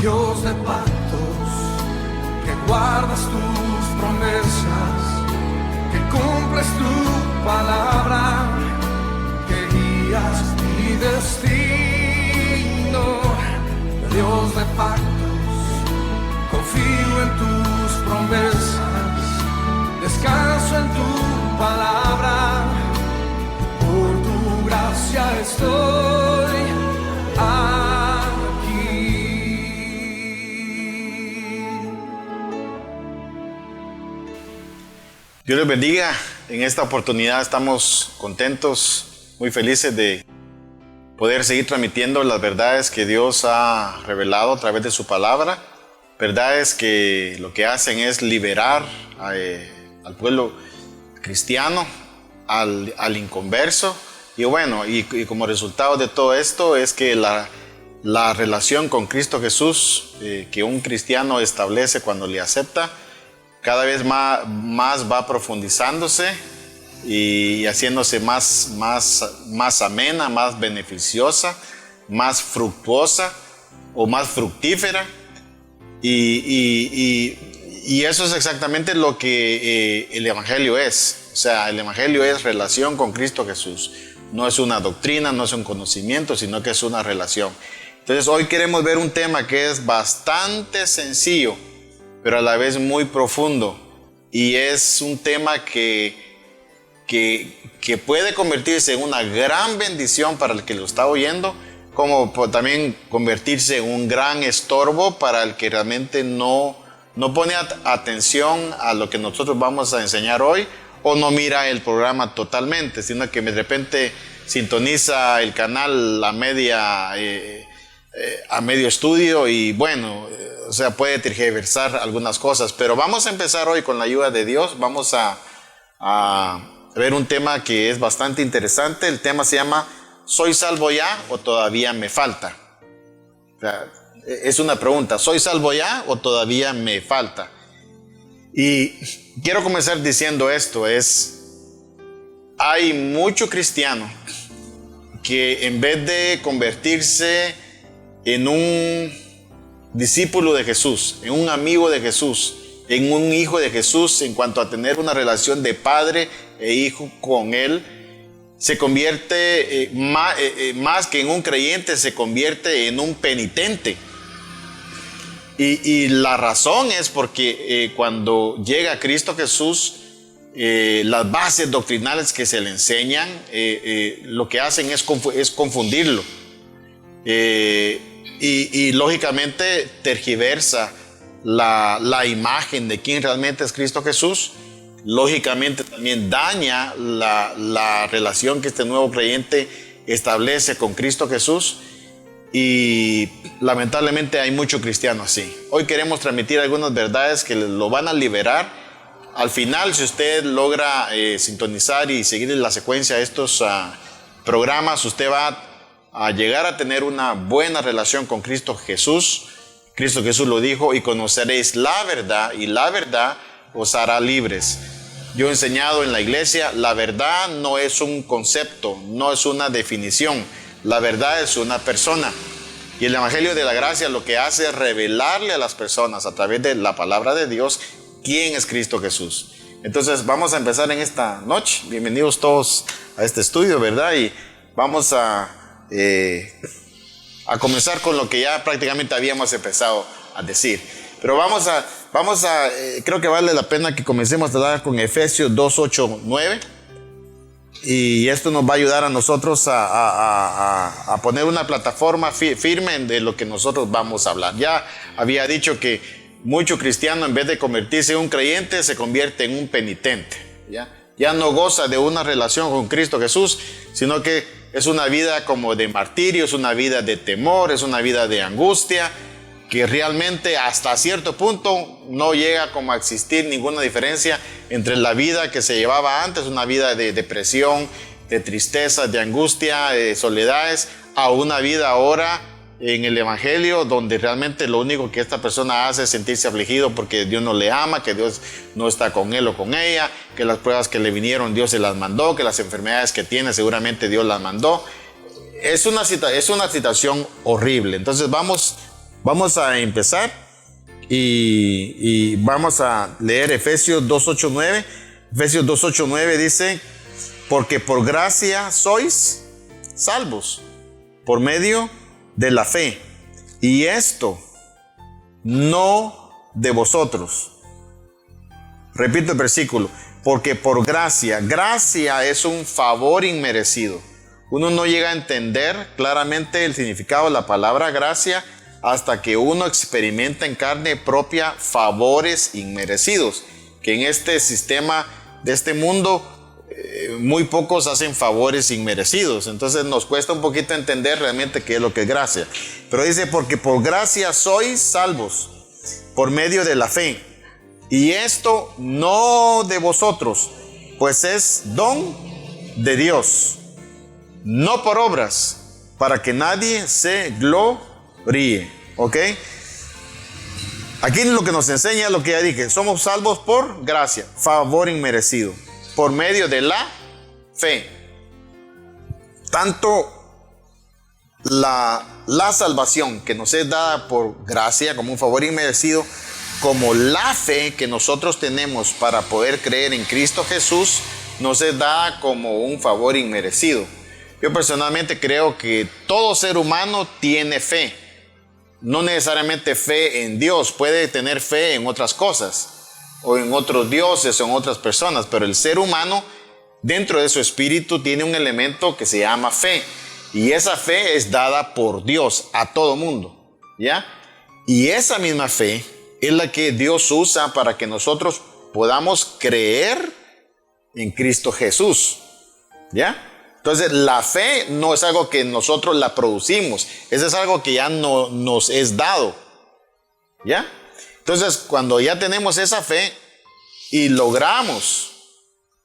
Dios de pactos, que guardas tus promesas, que cumples tu palabra, que guías mi destino. Dios de pactos, confío en tus promesas, descanso en tu palabra, por tu gracia estoy aquí. Dios les bendiga. En esta oportunidad estamos contentos, muy felices de poder seguir transmitiendo las verdades que Dios ha revelado a través de su palabra. Verdades que lo que hacen es liberar al pueblo cristiano, al inconverso. Y bueno, y como resultado de todo esto es que la relación con Cristo Jesús que un cristiano establece cuando le acepta, cada vez más va profundizándose y haciéndose más amena, más beneficiosa, más fructuosa o más fructífera. Y eso es exactamente lo que el Evangelio es. O sea, el Evangelio es relación con Cristo Jesús. No es una doctrina, no es un conocimiento, sino que es una relación. Entonces hoy queremos ver un tema que es bastante sencillo, pero a la vez muy profundo. Y es un tema que puede convertirse en una gran bendición para el que lo está oyendo, como también convertirse en un gran estorbo para el que realmente no pone atención a lo que nosotros vamos a enseñar hoy, o no mira el programa totalmente, sino que de repente sintoniza el canal a medio estudio y bueno, o sea, puede tergiversar algunas cosas. Pero vamos a empezar hoy con la ayuda de Dios. Vamos a ver un tema que es bastante interesante. El tema se llama ¿soy salvo ya o todavía me falta? O sea, es una pregunta, ¿soy salvo ya o todavía me falta? Y quiero comenzar diciendo esto, hay mucho cristiano que en vez de convertirse en un discípulo de Jesús, en un amigo de Jesús, en un hijo de Jesús, en cuanto a tener una relación de padre e hijo con Él, se convierte, más que en un creyente, se convierte en un penitente. Y la razón es porque cuando llega Cristo Jesús, las bases doctrinales que se le enseñan, lo que hacen es confundirlo. Y lógicamente tergiversa la imagen de quién realmente es Cristo Jesús. Lógicamente también daña la relación que este nuevo creyente establece con Cristo Jesús. Y lamentablemente hay mucho cristiano así. Hoy queremos transmitir algunas verdades que lo van a liberar. Al final, si usted logra sintonizar y seguir la secuencia de estos programas, usted va a llegar a tener una buena relación con Cristo Jesús. Cristo Jesús lo dijo: y conoceréis la verdad, y la verdad os hará libres. Yo he enseñado en la iglesia, la verdad no es un concepto, no es una definición. La verdad es una persona. Y el Evangelio de la Gracia lo que hace es revelarle a las personas a través de la palabra de Dios quién es Cristo Jesús. Entonces vamos a empezar en esta noche. Bienvenidos todos a este estudio, ¿verdad? Y vamos a comenzar con lo que ya prácticamente habíamos empezado a decir. Pero creo que vale la pena que comencemos a dar con Efesios 2, 8, 9. Y esto nos va a ayudar a nosotros a poner una plataforma firme de lo que nosotros vamos a hablar. Ya había dicho que mucho cristiano, en vez de convertirse en un creyente, se convierte en un penitente. Ya no goza de una relación con Cristo Jesús, sino que es una vida como de martirio, es una vida de temor, es una vida de angustia, que realmente hasta cierto punto no llega como a existir ninguna diferencia entre la vida que se llevaba antes, una vida de depresión, de tristeza, de angustia, de soledades, a una vida ahora en el Evangelio donde realmente lo único que esta persona hace es sentirse afligido porque Dios no le ama, que Dios no está con él o con ella, que las pruebas que le vinieron Dios se las mandó, que las enfermedades que tiene seguramente Dios las mandó. Es una situación horrible. Entonces vamos Vamos a empezar y vamos a leer Efesios 2:8-9. Efesios 2:8-9 dice: porque por gracia sois salvos por medio de la fe, y esto no de vosotros. Repito el versículo: porque por gracia es un favor inmerecido. Uno no llega a entender claramente el significado de la palabra gracia hasta que uno experimenta en carne propia favores inmerecidos, que en este sistema de este mundo muy pocos hacen favores inmerecidos. Entonces nos cuesta un poquito entender realmente qué es lo que es gracia. Pero dice: porque por gracia sois salvos por medio de la fe, y esto no de vosotros, pues es don de Dios, no por obras, para que nadie se gloríe. ¿Ok? Aquí lo que nos enseña es lo que ya dije: somos salvos por gracia, favor inmerecido, por medio de la fe. Tanto la salvación que nos es dada por gracia como un favor inmerecido, como la fe que nosotros tenemos para poder creer en Cristo Jesús, nos es dada como un favor inmerecido. Yo personalmente creo que todo ser humano tiene fe. No necesariamente fe en Dios, puede tener fe en otras cosas, o en otros dioses, o en otras personas, pero el ser humano, dentro de su espíritu, tiene un elemento que se llama fe, y esa fe es dada por Dios a todo mundo, ¿ya? Y esa misma fe es la que Dios usa para que nosotros podamos creer en Cristo Jesús, ¿ya? Entonces la fe no es algo que nosotros la producimos, eso es algo que ya no nos es dado, ¿ya? Entonces cuando ya tenemos esa fe y logramos,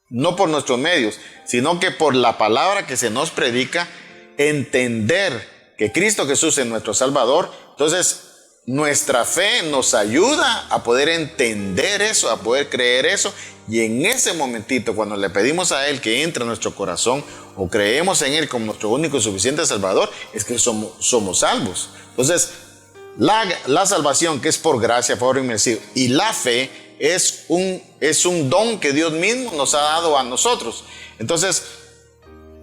no por nuestros medios, sino que por la palabra que se nos predica, entender que Cristo Jesús es nuestro Salvador, entonces nuestra fe nos ayuda a poder entender eso, a poder creer eso, y en ese momentito, cuando le pedimos a Él que entre a nuestro corazón o creemos en Él como nuestro único y suficiente Salvador, es que somos salvos. Entonces, la salvación, que es por gracia, favor inmerecido, y la fe es un don que Dios mismo nos ha dado a nosotros. Entonces,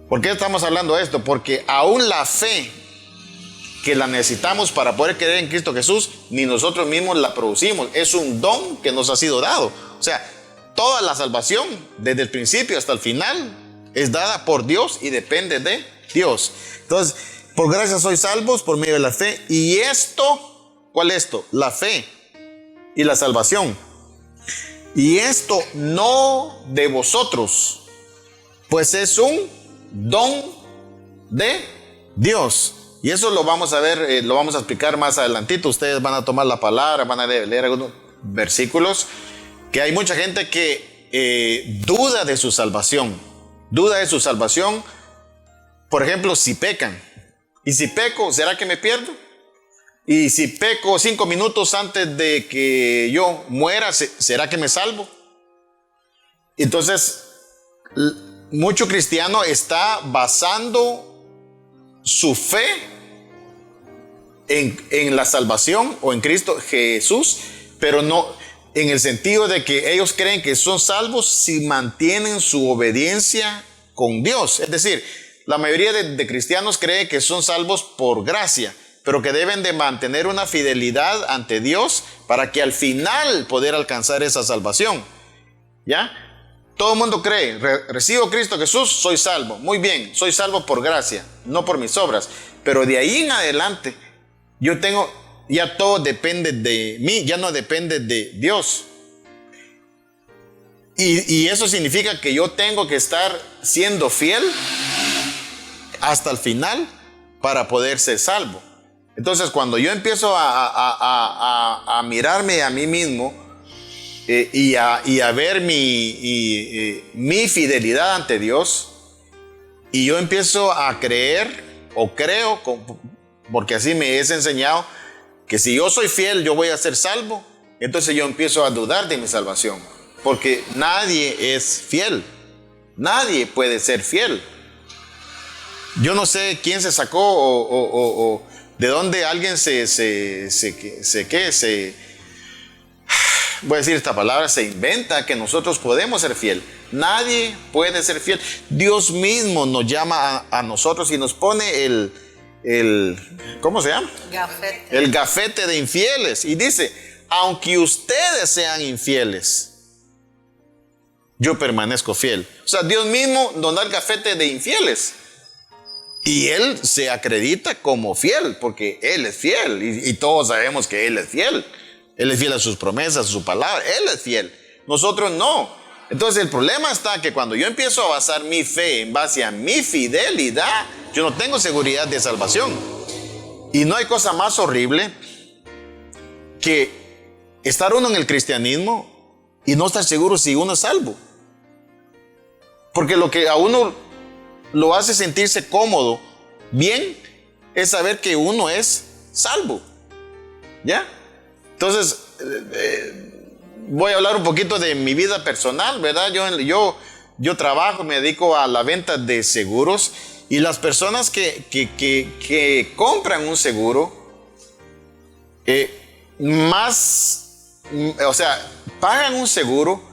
¿por qué estamos hablando de esto? Porque aún la fe que la necesitamos para poder creer en Cristo Jesús, ni nosotros mismos la producimos, es un don que nos ha sido dado. O sea, toda la salvación, desde el principio hasta el final, es dada por Dios y depende de Dios. Entonces, por gracia sois salvos por medio de la fe, y esto, ¿cuál es esto? La fe y la salvación. Y esto no de vosotros, pues es un don de Dios. Y eso lo vamos a ver, lo vamos a explicar más adelantito. Ustedes van a tomar la palabra, van a leer algunos versículos, que hay mucha gente que duda de su salvación. Duda de su salvación, por ejemplo, si pecan. Y si peco, ¿será que me pierdo? Y si peco 5 minutos antes de que yo muera, ¿será que me salvo? Entonces, mucho cristiano está basando su fe en la salvación o en Cristo Jesús, pero no en el sentido de que ellos creen que son salvos si mantienen su obediencia con Dios. Es decir, la mayoría de cristianos cree que son salvos por gracia, pero que deben de mantener una fidelidad ante Dios para que al final poder alcanzar esa salvación, ¿ya? Todo el mundo cree, recibo a Cristo Jesús, soy salvo. Muy bien, soy salvo por gracia, no por mis obras. Pero de ahí en adelante, ya todo depende de mí, ya no depende de Dios. Y eso significa que yo tengo que estar siendo fiel hasta el final para poder ser salvo. Entonces, cuando yo empiezo a mirarme a mí mismo, y a ver mi fidelidad ante Dios, y yo empiezo a creer, o creo, porque así me es enseñado, que si yo soy fiel, yo voy a ser salvo. Entonces yo empiezo a dudar de mi salvación, porque nadie es fiel, nadie puede ser fiel. Yo no sé quién se sacó ¿De dónde alguien voy a decir esta palabra, se inventa que nosotros podemos ser fiel? Nadie puede ser fiel. Dios mismo nos llama a nosotros y nos pone ¿cómo se llama? Gafete. El gafete de infieles. Y dice, aunque ustedes sean infieles, yo permanezco fiel. O sea, Dios mismo nos da el gafete de infieles. Y Él se acredita como fiel, porque Él es fiel. Y todos sabemos que Él es fiel. Él es fiel a sus promesas, a su palabra. Él es fiel. Nosotros no. Entonces el problema está que cuando yo empiezo a basar mi fe en base a mi fidelidad, yo no tengo seguridad de salvación. Y no hay cosa más horrible que estar uno en el cristianismo y no estar seguro si uno es salvo. Porque lo que a uno lo hace sentirse cómodo, bien, es saber que uno es salvo. ¿Ya? Entonces, voy a hablar un poquito de mi vida personal, ¿verdad? Yo trabajo, me dedico a la venta de seguros, y las personas que compran un seguro, pagan un seguro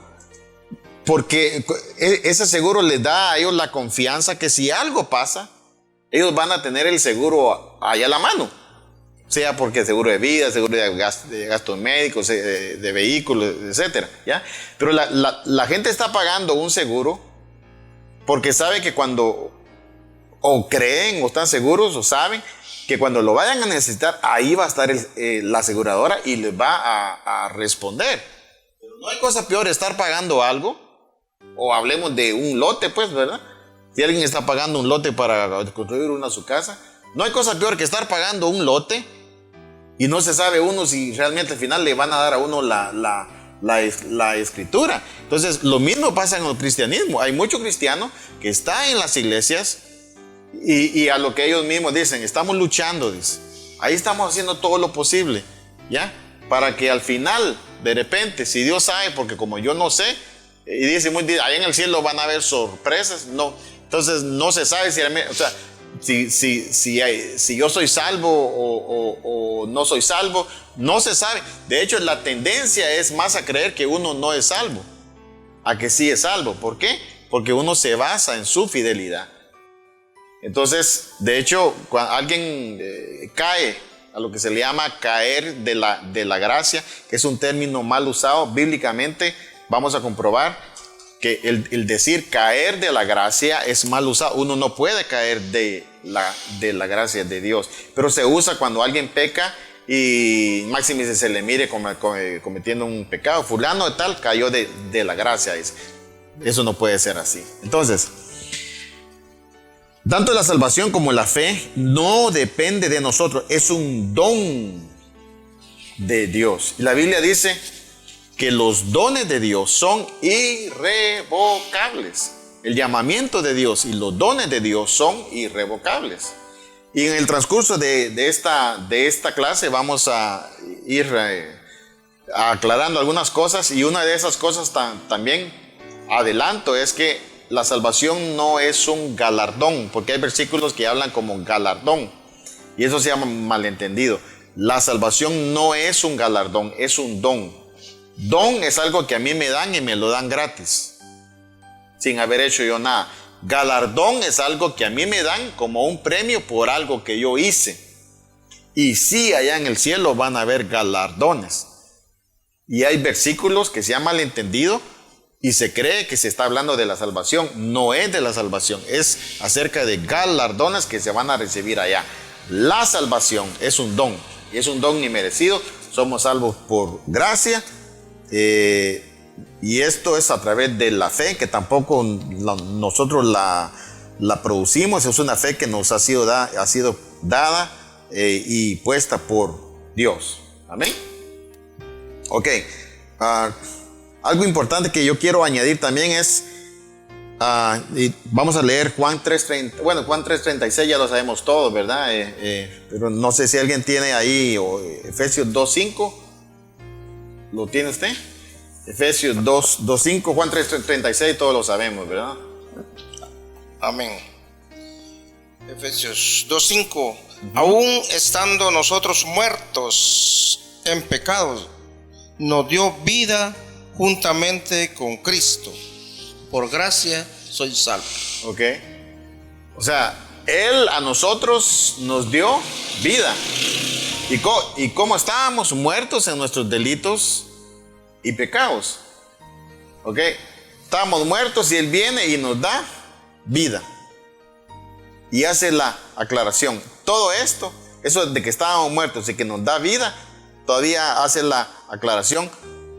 porque ese seguro les da a ellos la confianza que si algo pasa, ellos van a tener el seguro ahí a la mano. Sea porque seguro de vida, seguro de gastos médicos, de vehículos, etcétera, ¿ya? Pero la gente está pagando un seguro porque sabe que cuando, o creen, o están seguros, o saben que cuando lo vayan a necesitar, ahí va a estar la aseguradora y les va a responder. Pero no hay cosa peor estar pagando algo, o hablemos de un lote, pues, ¿verdad? Si alguien está pagando un lote para construir su casa, no hay cosa peor que estar pagando un lote y no se sabe uno si realmente al final le van a dar a uno la escritura. Entonces, lo mismo pasa en el cristianismo. Hay muchos cristianos que están en las iglesias y a lo que ellos mismos dicen, estamos luchando, dice. Ahí estamos haciendo todo lo posible, ¿ya? Para que al final, de repente, si Dios sabe, porque como yo no sé, y dice, ahí en el cielo van a haber sorpresas, no. Entonces, no se sabe si yo soy salvo o no soy salvo, no se sabe. De hecho, la tendencia es más a creer que uno no es salvo, a que sí es salvo. ¿Por qué? Porque uno se basa en su fidelidad. Entonces, de hecho, cuando alguien cae a lo que se le llama caer de la gracia, que es un término mal usado bíblicamente, vamos a comprobar que el decir caer de la gracia es mal usado. Uno no puede caer de la gracia de Dios, pero se usa cuando alguien peca y máxime se le mire cometiendo un pecado. Fulano de tal cayó de la gracia. Eso no puede ser así. Entonces, tanto la salvación como la fe no depende de nosotros, es un don de Dios. Y la Biblia dice que los dones de Dios son irrevocables. El llamamiento de Dios y los dones de Dios son irrevocables. Y en el transcurso de esta clase vamos a ir aclarando algunas cosas, y una de esas cosas también adelanto es que la salvación no es un galardón, porque hay versículos que hablan como galardón y eso se llama malentendido. La salvación no es un galardón, es un don. Don es algo que a mí me dan y me lo dan gratis, sin haber hecho yo nada. Galardón es algo que a mí me dan como un premio por algo que yo hice. Y sí, allá en el cielo van a haber galardones. Y hay versículos que se han malentendido y se cree que se está hablando de la salvación. No es de la salvación, es acerca de galardones que se van a recibir allá. La salvación es un don, y es un don inmerecido. Somos salvos por gracia. Y esto es a través de la fe, que tampoco nosotros la producimos. Es una fe que nos ha sido dada y puesta por Dios. Amén. Ok. Algo importante que yo quiero añadir también es, y vamos a leer Juan 3:30. Bueno, Juan 3:36 ya lo sabemos todos, ¿verdad? Pero no sé si alguien tiene ahí, o Efesios 2:5. ¿Lo tiene usted? Efesios 2:5, Juan 3:36, todos lo sabemos, ¿verdad? Amén. Efesios 2:5. Aún estando nosotros muertos en pecados, nos dio vida juntamente con Cristo. Por gracia soy salvo. Ok. O sea, Él a nosotros nos dio vida. ¿Y cómo estábamos muertos en nuestros delitos y pecados? Ok. Estábamos muertos y Él viene y nos da vida. Y hace la aclaración. Todo esto, eso de que estábamos muertos y que nos da vida, todavía hace la aclaración.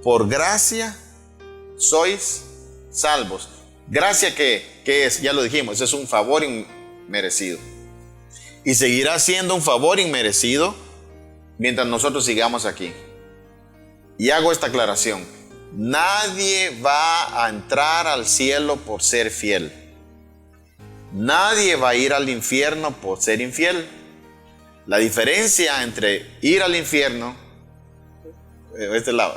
Por gracia sois salvos. Gracia que es, ya lo dijimos, es un favor inmerecido. Y seguirá siendo un favor inmerecido mientras nosotros sigamos aquí. Y hago esta aclaración. Nadie va a entrar al cielo por ser fiel. Nadie va a ir al infierno por ser infiel. La diferencia entre ir al infierno,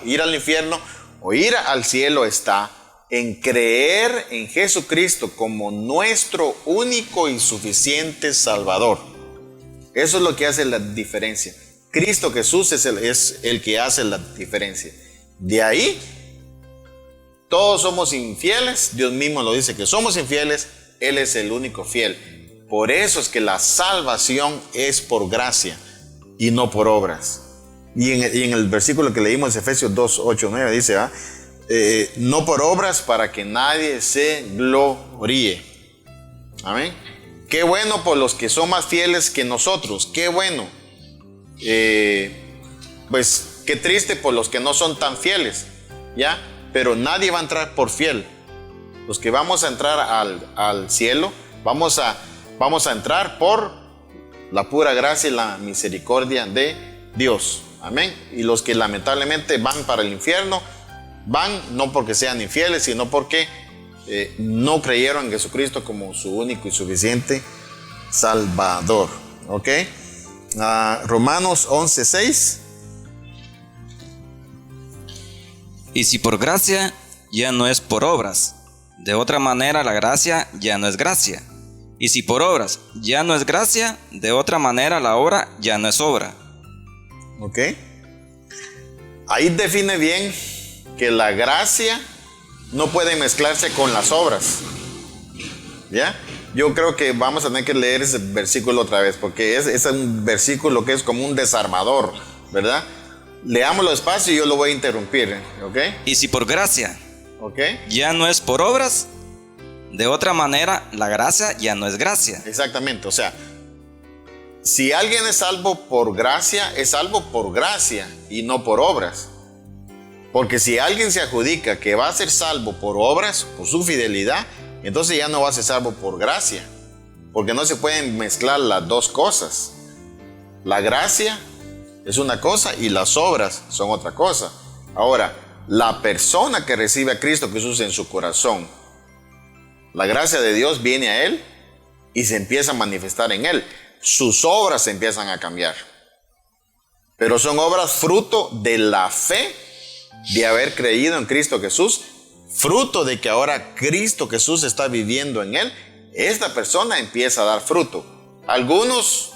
ir al infierno o ir al cielo está en creer en Jesucristo como nuestro único y suficiente Salvador. Eso es lo que hace la diferencia. Cristo Jesús es el que hace la diferencia. De ahí, todos somos infieles. Dios mismo lo dice que somos infieles. Él es el único fiel. Por eso es que la salvación es por gracia y no por obras. Y en el versículo que leímos, Efesios 2, 8, 9, dice, no por obras para que nadie se gloríe. Amén. Qué bueno por los que son más fieles que nosotros. Qué bueno. Pues qué triste por los que no son tan fieles. ¿Ya? Pero nadie va a entrar por fiel. Los que vamos a entrar al cielo, vamos a entrar por la pura gracia y la misericordia de Dios. Amén. Y los que lamentablemente van para el infierno, van no porque sean infieles, sino porque no creyeron en Jesucristo como su único y suficiente Salvador. ¿Ok? Romanos 11:6. Y si por gracia, ya no es por obras. De otra manera, la gracia ya no es gracia. Y si por obras ya no es gracia, de otra manera la obra ya no es obra. ¿Ok? Ahí define bien que la gracia no puede mezclarse con las obras. ¿Ya? Yo creo que vamos a tener que leer ese versículo otra vez, porque es un versículo que es como un desarmador, ¿verdad? Leámoslo despacio y yo lo voy a interrumpir, ¿ok? Y si por gracia, ¿ok? Ya no es por obras, de otra manera la gracia ya no es gracia. Exactamente, o sea, si alguien es salvo por gracia, es salvo por gracia y no por obras. Porque si alguien se adjudica que va a ser salvo por obras, por su fidelidad, entonces ya no va a ser salvo por gracia. Porque no se pueden mezclar las dos cosas. La gracia es una cosa y las obras son otra cosa. Ahora, la persona que recibe a Cristo Jesús en su corazón, la gracia de Dios viene a él y se empieza a manifestar en él. Sus obras se empiezan a cambiar. Pero son obras fruto de la fe de haber creído en Cristo Jesús, fruto de que ahora Cristo Jesús está viviendo en él. Esta persona empieza a dar fruto. Algunos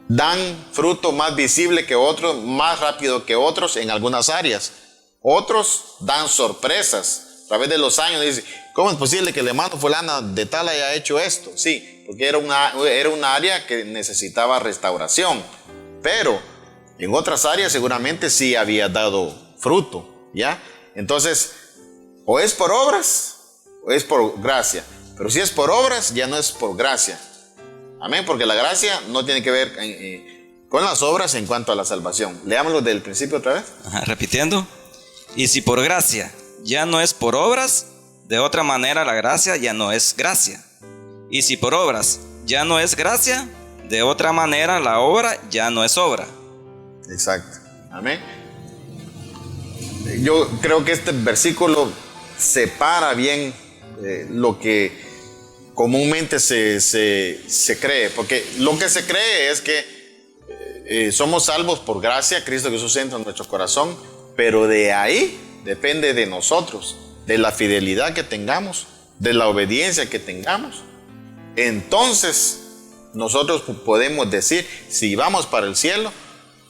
dan fruto más visible que otros, más rápido que otros en algunas áreas. Otros dan sorpresas. A través de los años dice, ¿cómo es posible que el hermano fulana de tal haya hecho esto? Sí, porque era una área que necesitaba restauración. Pero en otras áreas seguramente sí había dado fruto, ¿ya? Entonces, o es por obras o es por gracia. Pero si es por obras, ya no es por gracia. Amén, porque la gracia no tiene que ver con las obras en cuanto a la salvación. Leámoslo del principio otra vez. Repitiendo. Y si por gracia ya no es por obras, de otra manera la gracia ya no es gracia. Y si por obras ya no es gracia, de otra manera la obra ya no es obra. Exacto. Amén. Yo creo que este versículo separa bien lo que comúnmente se cree, porque lo que se cree es que somos salvos por gracia, Cristo Jesús entra en nuestro corazón, pero de ahí depende de nosotros, de la fidelidad que tengamos, de la obediencia que tengamos. Entonces nosotros podemos decir si vamos para el cielo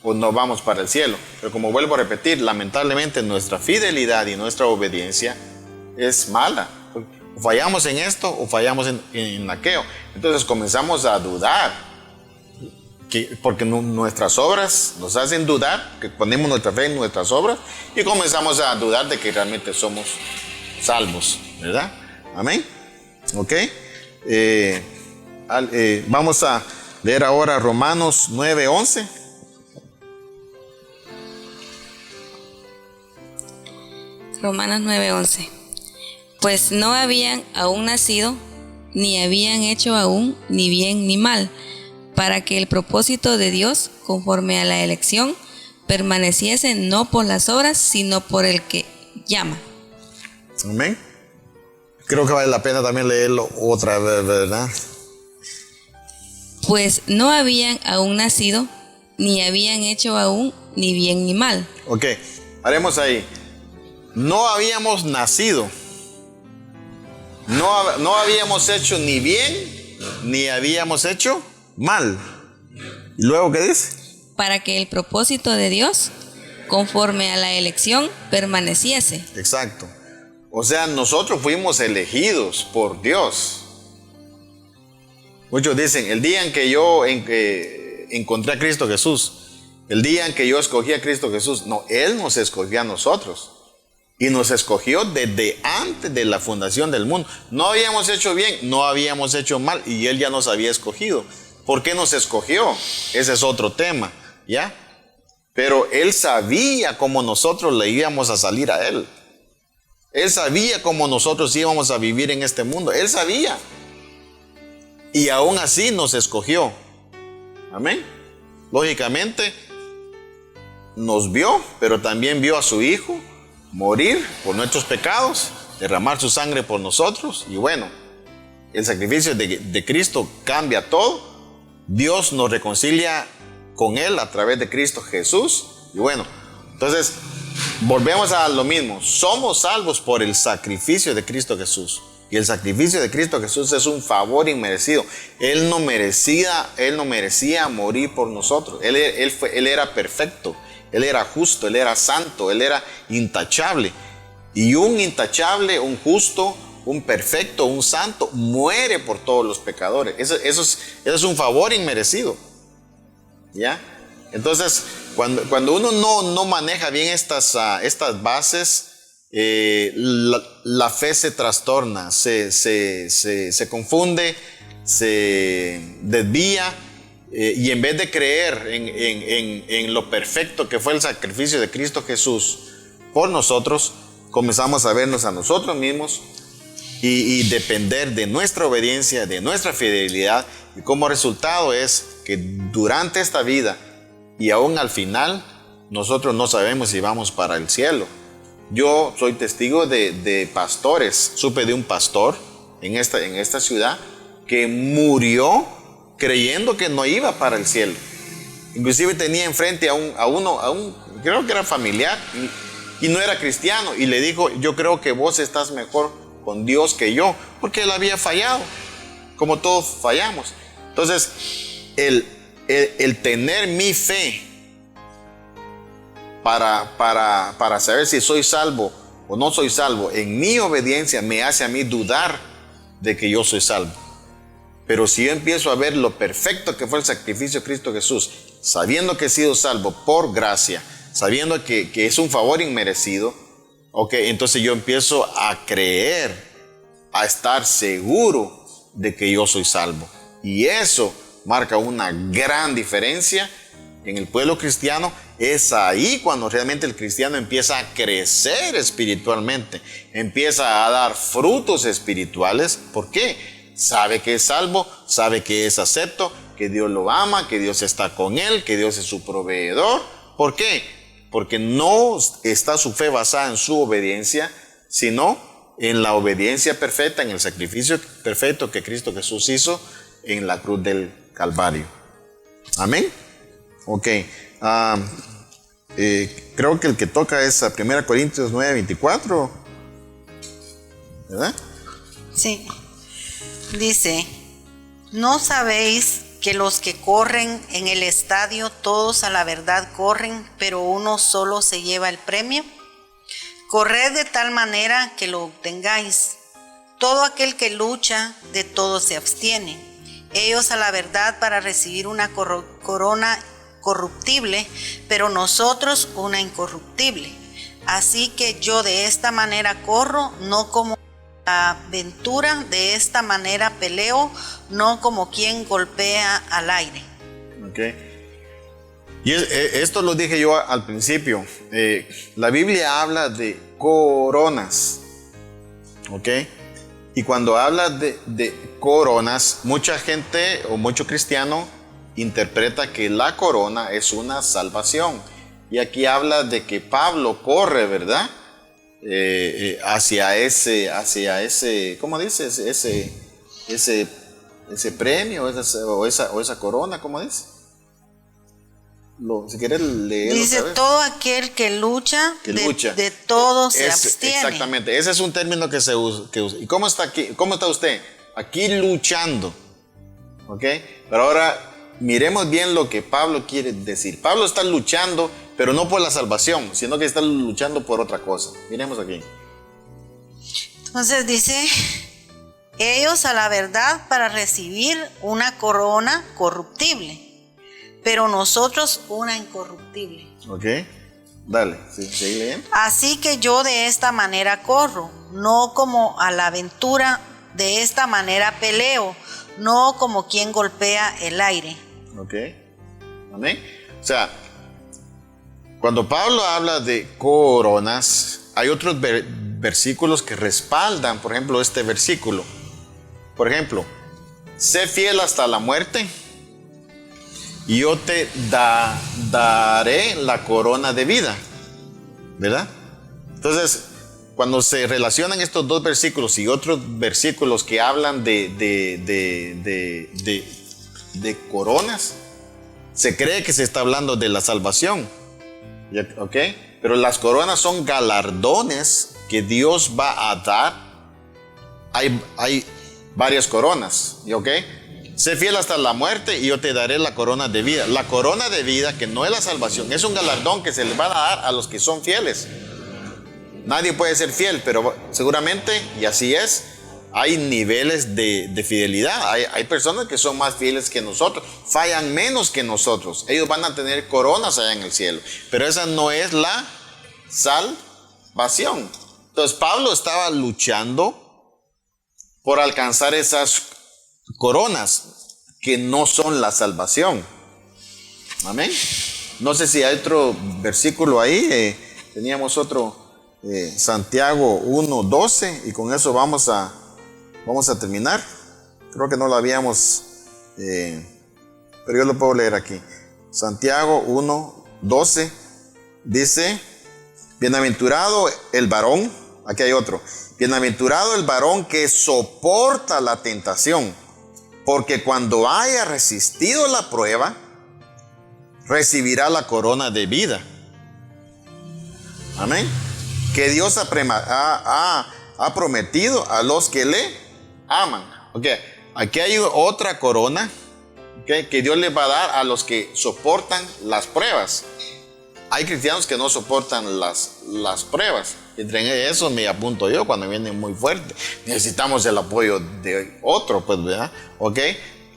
o no vamos para el cielo. Pero como vuelvo a repetir, lamentablemente nuestra fidelidad y nuestra obediencia es mala. O fallamos en esto o fallamos en aquello. Entonces comenzamos a dudar, porque nuestras obras nos hacen dudar, que ponemos nuestra fe en nuestras obras y comenzamos a dudar de que realmente somos salvos, ¿verdad? Amén. Ok. Vamos a leer ahora Romanos 9:11. Romanos 9:11. Pues no habían aún nacido, ni habían hecho aún ni bien ni mal, para que el propósito de Dios, conforme a la elección, permaneciese no por las obras, sino por el que llama. Amén. Creo que vale la pena también leerlo otra vez, ¿verdad? Pues no habían aún nacido, ni habían hecho aún ni bien ni mal. Ok, haremos ahí. No habíamos nacido. No habíamos hecho ni bien, ni habíamos hecho mal. ¿Y luego qué dice? Para que el propósito de Dios, conforme a la elección, permaneciese. Exacto. O sea, nosotros fuimos elegidos por Dios. Muchos dicen, el día en que yo encontré a Cristo Jesús, el día en que yo escogí a Cristo Jesús, no, Él nos escogió a nosotros. Y nos escogió desde antes de la fundación del mundo. No habíamos hecho bien, no habíamos hecho mal, y Él ya nos había escogido. ¿Por qué nos escogió? Ese es otro tema, ¿ya? Pero Él sabía cómo nosotros le íbamos a salir a Él. Él sabía cómo nosotros íbamos a vivir en este mundo. Él sabía. Y aún así nos escogió. Amén. Lógicamente, nos vio, pero también vio a su Hijo morir por nuestros pecados, derramar su sangre por nosotros. Y bueno, el sacrificio de Cristo cambia todo. Dios nos reconcilia con Él a través de Cristo Jesús. Y bueno, entonces volvemos a lo mismo. Somos salvos por el sacrificio de Cristo Jesús. Y el sacrificio de Cristo Jesús es un favor inmerecido. Él no merecía morir por nosotros. Él era perfecto. Él era justo, Él era santo, Él era intachable. Y un intachable, un justo, un perfecto, un santo, muere por todos los pecadores. Eso es un favor inmerecido. ¿Ya? Entonces, cuando uno no maneja bien estas bases, la fe se trastorna, se confunde, se desvía. Y en vez de creer en lo perfecto que fue el sacrificio de Cristo Jesús por nosotros, comenzamos a vernos a nosotros mismos y depender de nuestra obediencia, de nuestra fidelidad. Y como resultado es que durante esta vida y aún al final, nosotros no sabemos si vamos para el cielo. Yo soy testigo de pastores. Supe de un pastor en esta ciudad que murió creyendo que no iba para el cielo. Inclusive tenía enfrente a un creo que era familiar y no era cristiano, y le dijo: yo creo que vos estás mejor con Dios que yo, porque él había fallado, como todos fallamos. Entonces, el tener mi fe para saber si soy salvo o no soy salvo, en mi obediencia me hace a mí dudar de que yo soy salvo. Pero si yo empiezo a ver lo perfecto que fue el sacrificio de Cristo Jesús, sabiendo que he sido salvo por gracia, sabiendo que es un favor inmerecido, entonces yo empiezo a creer, a estar seguro de que yo soy salvo. Y eso marca una gran diferencia en el pueblo cristiano. Es ahí cuando realmente el cristiano empieza a crecer espiritualmente, empieza a dar frutos espirituales. ¿Por qué? Sabe que es salvo, sabe que es acepto, que Dios lo ama, que Dios está con él, que Dios es su proveedor. ¿Por qué? Porque no está su fe basada en su obediencia, sino en la obediencia perfecta, en el sacrificio perfecto que Cristo Jesús hizo en la cruz del Calvario. Amén. Creo que el que toca es a 1 Corintios 9:24, ¿verdad? Sí. Dice: ¿no sabéis que los que corren en el estadio, todos a la verdad corren, pero uno solo se lleva el premio? Corred de tal manera que lo obtengáis. Todo aquel que lucha, de todo se abstiene. Ellos a la verdad para recibir una corona corruptible, pero nosotros una incorruptible. Así que yo de esta manera corro, no como aventura, de esta manera peleo, no como quien golpea al aire. Okay. Y esto lo dije yo al principio. La Biblia habla de coronas. ¿Ok? Y cuando habla de coronas, mucha gente o mucho cristiano interpreta que la corona es una salvación. Y aquí habla de que Pablo corre, ¿verdad? Hacia ese, ¿cómo dices? Ese premio o esa corona, ¿cómo dice? Si quieres leer. Dice, todo aquel que lucha, de todo se abstiene. Exactamente, ese es un término que se usa. ¿Y cómo está aquí? ¿Cómo está usted? Aquí luchando. ¿Ok? Pero ahora miremos bien lo que Pablo quiere decir. Pablo está luchando, pero no por la salvación, sino que está luchando por otra cosa. Miremos aquí. Entonces dice, ellos a la verdad para recibir una corona corruptible, pero nosotros una incorruptible. Ok, dale, sigue leyendo. Así que yo de esta manera corro, no como a la aventura, de esta manera peleo, no como quien golpea el aire. Ok, amén. O sea, cuando Pablo habla de coronas, hay otros versículos que respaldan, por ejemplo, este versículo. Por ejemplo, sé fiel hasta la muerte y yo te daré la corona de vida, ¿verdad? Entonces, cuando se relacionan estos dos versículos y otros versículos que hablan de coronas, se cree que se está hablando de la salvación, ¿ok? Pero las coronas son galardones que Dios va a dar. Hay varias coronas, ¿ok? Sé fiel hasta la muerte y yo te daré la corona de vida. La corona de vida, que no es la salvación, es un galardón que se le va a dar a los que son fieles. Nadie puede ser fiel, pero seguramente, y así es, hay niveles de fidelidad. Hay personas que son más fieles que nosotros, fallan menos que nosotros. Ellos van a tener coronas allá en el cielo, pero esa no es la salvación. Entonces Pablo estaba luchando por alcanzar esas coronas que no son la salvación. Amén. No sé si hay otro versículo ahí. Teníamos otro, Santiago 1:12, y con eso vamos a terminar. Creo que no lo habíamos, pero yo lo puedo leer aquí. Santiago 1:12 dice: bienaventurado el varón, aquí hay otro, bienaventurado el varón que soporta la tentación, porque cuando haya resistido la prueba, recibirá la corona de vida. Amén. Que Dios ha prometido a los que le aman. Okay. Aquí hay otra corona, okay, que Dios le va a dar a los que soportan las pruebas. Hay cristianos que no soportan las pruebas. Entre eso me apunto yo cuando vienen muy fuerte. Necesitamos el apoyo de otro, pues, ¿verdad? ¿Ok?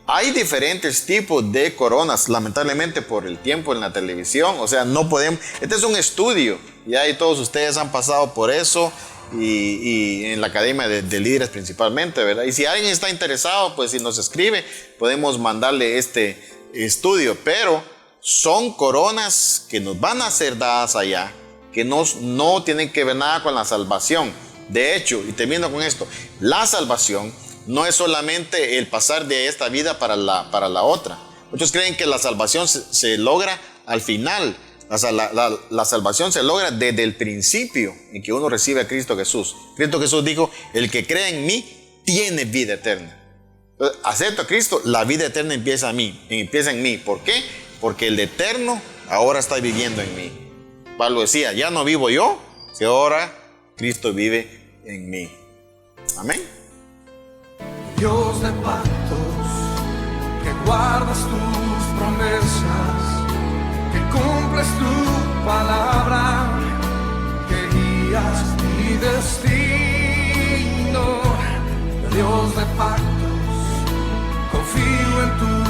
Hay diferentes tipos de coronas, lamentablemente por el tiempo en la televisión. O sea, no podemos. Este es un estudio, ya, y todos ustedes han pasado por eso. Y en la academia de líderes principalmente, ¿verdad? Y si alguien está interesado, pues si nos escribe, podemos mandarle este estudio. Pero son coronas que nos van a ser dadas allá, que no tienen que ver nada con la salvación. De hecho, y termino con esto, la salvación no es solamente el pasar de esta vida para la otra. Muchos creen que la salvación se logra al final. La salvación se logra desde el principio en que uno recibe a Cristo Jesús. Cristo Jesús dijo: el que cree en mí tiene vida eterna. Entonces, acepto a Cristo, la vida eterna empieza en mí. ¿Por qué? Porque el eterno ahora está viviendo en mí. Pablo decía: ya no vivo yo, que ahora Cristo vive en mí. Amén. Dios de pactos, que guardas tus promesas, que cumples tu palabra, que guías mi destino. Dios de pactos, confío en tu